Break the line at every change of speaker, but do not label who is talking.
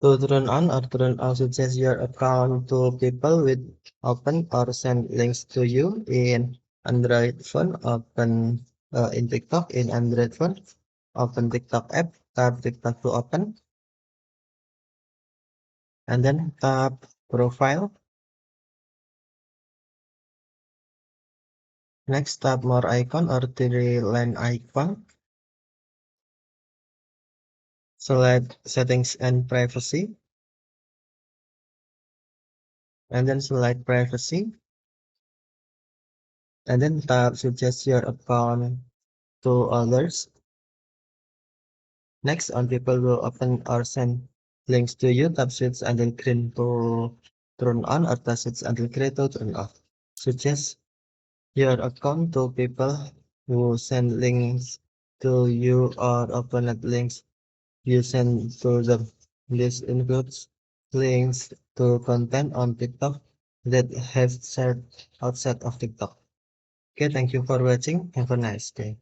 To turn on or turn off, suggest your account to people with open or send links to you in Android phone. Open in TikTok in Android phone. Open TikTok app. Tap TikTok to open, and then tap profile. Next, tap more icon or three line icon. Select settings and privacy, and then select privacy, and then tap suggest your account to others. Next, on people will open or send links to you. Tap switch until green to turn on or tap switch until gray to turn off. Suggest your account to people who send links to you or open at links you send to them. This includes links to content on TikTok that have shared outside of TikTok. Okay, thank you for watching. Have a nice day.